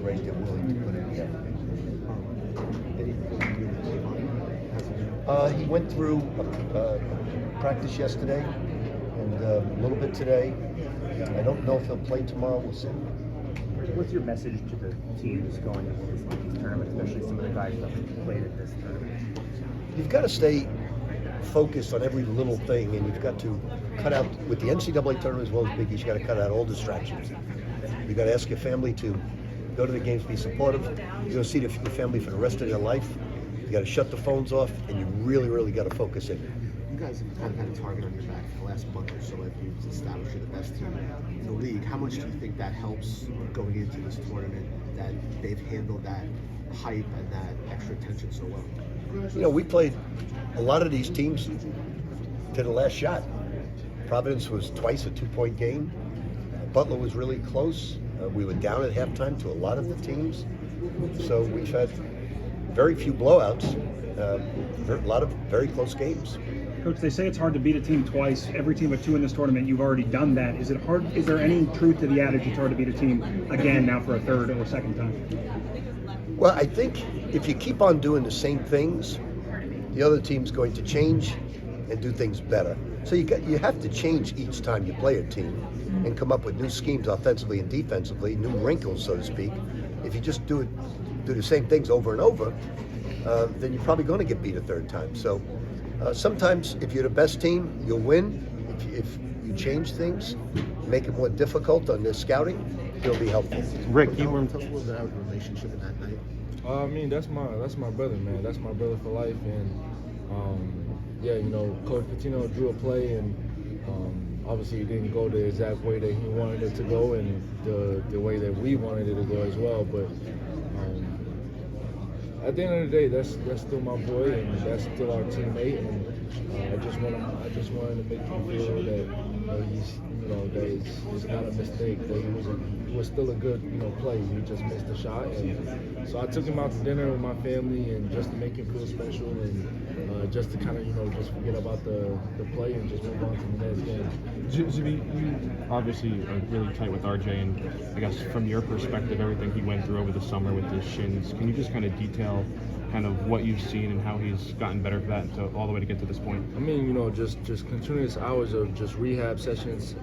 great. They're willing to put in the effort. He went through practice yesterday and a little bit today. I don't know if he'll play tomorrow. We'll see. What's your message to the teams going into this tournament, especially some of the guys that have played at this tournament? You've got to stay focused on every little thing, and you've got to cut out, with the NCAA tournament as well as Big East, you've got to cut out all distractions. You've got to ask your family to go to the games, be supportive. You're going to see your family for the rest of their life. You got to shut the phones off, and you really, really got to focus in. You guys have kind of had a target on your back for the last month or so after you've established you're the best team in the league. How much do you think that helps going into this tournament, that they've handled that hype and that extra attention so well? You know, we played a lot of these teams to the last shot. Providence was twice a 2-point game. Butler was really close. We were down at halftime to a lot of the teams. So we've had very few blowouts, a lot of very close games. Coach, they say it's hard to beat a team twice. Every team but 2 in this tournament, you've already done that. Is it hard? Is there any truth to the adage it's hard to beat a team again now for a third or second time? Well, I think if you keep on doing the same things, the other team's going to change and do things better. So you have to change each time you play a team and come up with new schemes offensively and defensively, new wrinkles, so to speak. If you just do the same things over and over, then you're probably going to get beat a third time. So sometimes if you're the best team, you'll win. If you change things, make it more difficult on the scouting, it'll be helpful. Rick, Tell us a little bit about your relationship in that night. I mean, that's my brother, man. That's my brother for life. And yeah, you know, Coach Pitino drew a play, and obviously it didn't go the exact way that he wanted it to go, and the way that we wanted it to go as well. But at the end of the day, that's still my boy, and that's still our teammate. And I just wanted to make him feel that that it's not a mistake. That he was still a good play. He just missed the shot, and so I took him out to dinner with my family, and just to make him feel special, and just to kind of just forget about the play and just move on to the next game. Zuby, you obviously are really tight with RJ, and I guess from your perspective, everything he went through over the summer with his shins, can you just kind of detail kind of what you've seen and how he's gotten better for that all the way to get to this point? I mean, just continuous hours of just rehab sessions,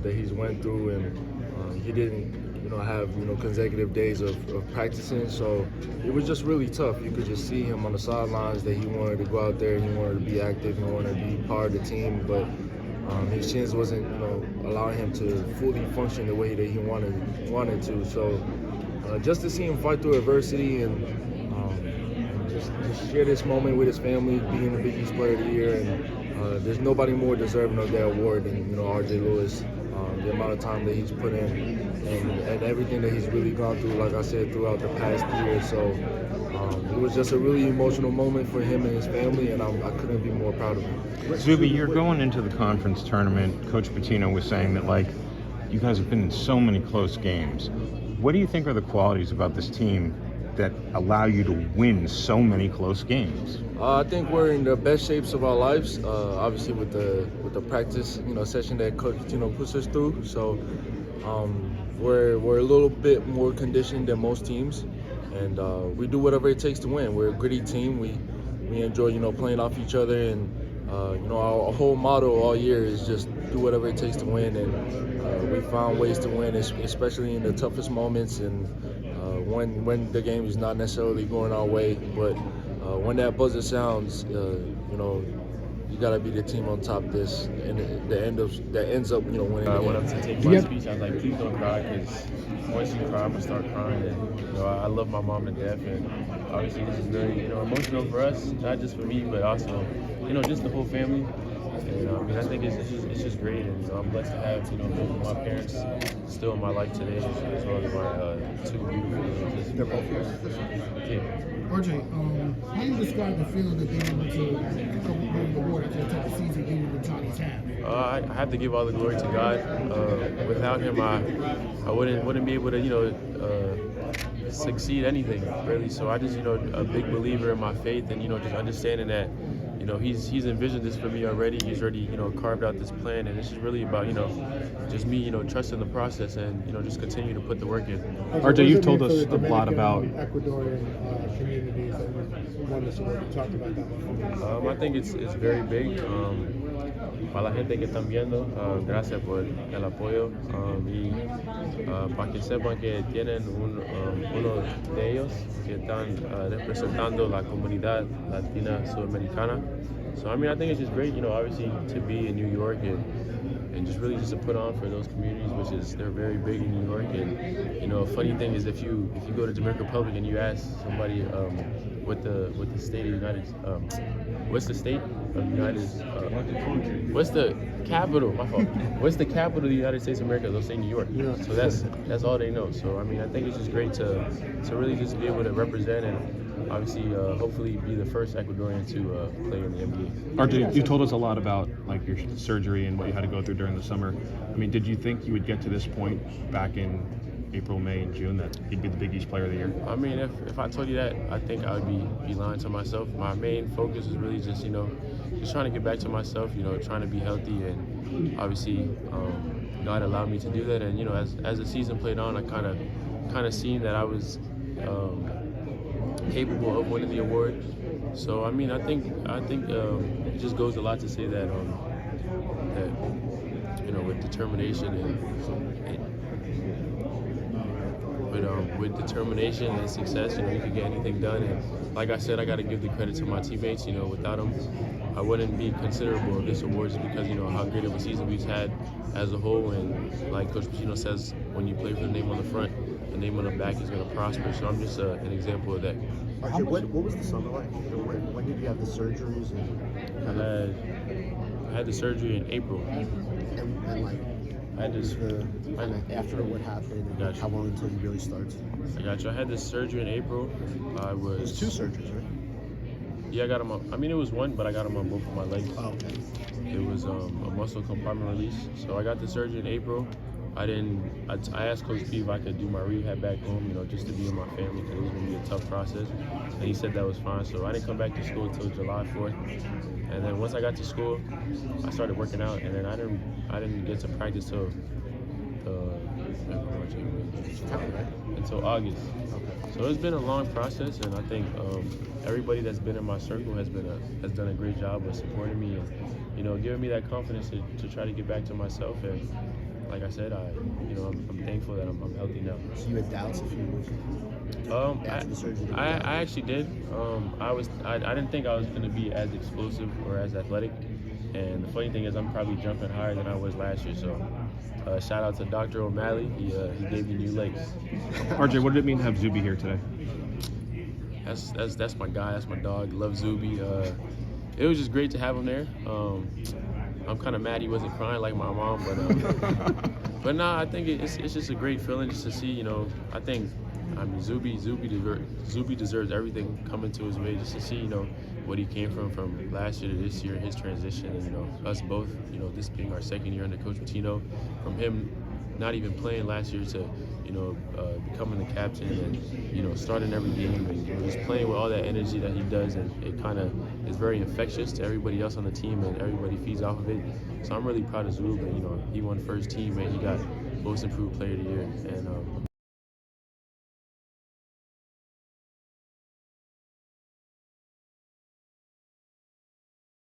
that he's went through, and he didn't have consecutive days of practicing, so it was just really tough. You could just see him on the sidelines that he wanted to go out there, he wanted to be active, he wanted to be part of the team, but his shins wasn't allowing him to fully function the way that he wanted to. So just to see him fight through adversity and just share this moment with his family, being the Big East Player of the Year, and there's nobody more deserving of that award than RJ Lewis. The amount of time that he's put in and everything that he's really gone through, like I said, throughout the past year. So it was just a really emotional moment for him and his family, and I couldn't be more proud of him. Zuby, you're going into the conference tournament. Coach Pitino was saying that, you guys have been in so many close games. What do you think are the qualities about this team that allow you to win so many close games? I think we're in the best shapes of our lives. Obviously, with the practice session that Coach Pitino puts us through. So we're a little bit more conditioned than most teams, and we do whatever it takes to win. We're a gritty team. We enjoy playing off each other, and our whole motto all year is just do whatever it takes to win. And we found ways to win, especially in the toughest moments, and when the game is not necessarily going our way, but when that buzzer sounds, you gotta be the team on top of this, and that ends up winning. I went up to take my speech. I was like, please don't cry, because once you cry, I'm gonna start crying. And I love my mom to death, and obviously this is very emotional for us, not just for me, but also just the whole family. And I think it's just great, and I'm blessed to have both of my parents still in my life today, as well as my two beautiful sisters. They're both here. Yeah. RJ, how do you describe the feeling of being able to come with the award after the entire season, even with Johnny's half? I have to give all the glory to God. Without him, I wouldn't be able to succeed anything really. So I just a big believer in my faith, and just understanding that you know, he's envisioned this for me already. He's already, you know, carved out this plan, and it's just really about, you know, just me, you know, trusting the process and, you know, just continue to put the work in. RJ, you've told us a lot about Ecuadorian communities that you want us to talk about that one. I think it's very big. Para la gente que están viendo, gracias por el apoyo y para que sepan que tienen uno de ellos que están representando la comunidad latina sudamericana. So I mean, I think it's just great, you know, obviously to be in New York and just really just to put on for those communities, which is they're very big in New York. And you know, a funny thing is if you go to Dominican Republic and you ask somebody what the state of the United what's the state of the United what's the capital? My fault. What's the capital of the United States of America? They'll say New York. Yeah. So that's all they know. So I mean, I think it's just great to really just be able to represent and obviously hopefully be the first Ecuadorian to play in the NBA. RJ, you told us a lot about like your surgery and what you had to go through during the summer. I mean, did you think you would get to this point back in April, May, and June that he'd be the Big East Player of the Year? I mean, if I told you that, I think I would be lying to myself. My main focus is really just, you know, just trying to get back to myself, you know, trying to be healthy, and obviously God allowed me to do that. And you know, as the season played on, I kind of seen that I was capable of winning the award. So I mean, I think it just goes a lot to say that that you know, with determination with determination and success, you know, you can get anything done. And like I said, I got to give the credit to my teammates. You know, without them, I wouldn't be considerable of this award, just because, you know, how great of a season we've had as a whole. And like Coach Pitino says, when you play for the name on the front, the name on the back is going to prosper. So I'm just an example of that. RJ, what was the summer like? When did you have the surgeries? I had the surgery in April. And like, after what happened, and how long until you really started? I got you. I had this surgery in April. It was 2 surgeries, right? Yeah, I got them on. I mean, it was one, but I got them on both of my legs. Oh, okay. It was a muscle compartment release. So I got the surgery in April. I asked Coach P if I could do my rehab back home, you know, just to be with my family, because it was going to be a tough process. And he said that was fine. So I didn't come back to school until July 4th. And then once I got to school, I started working out. And then I didn't get to practice till until August. So it's been a long process, and I think everybody that's been in my circle has done a great job of supporting me and, you know, giving me that confidence to try to get back to myself. And like I said, I'm thankful that I'm healthy now. So you had doubts if you would after the surgery? I actually did. I didn't think I was going to be as explosive or as athletic. And the funny thing is, I'm probably jumping higher than I was last year. So shout out to Dr. O'Malley. He gave me new legs. RJ, what did it mean to have Zuby here today? That's my guy. That's my dog. Love Zuby. It was just great to have him there. I'm kind of mad he wasn't crying like my mom, but nah, I think it's just a great feeling just to see, you know. I mean, Zuby deserves everything coming to his way, just to see, you know, what he came from last year to this year, his transition, and, you know, us both, you know, this being our second year under Coach Pitino, from him not even playing last year to, you know, becoming the captain and, you know, starting every game and, you know, just playing with all that energy that he does, and it kind of is very infectious to everybody else on the team, and everybody feeds off of it. So I'm really proud of Zuby. You know, he won first team and he got most improved player of the year, and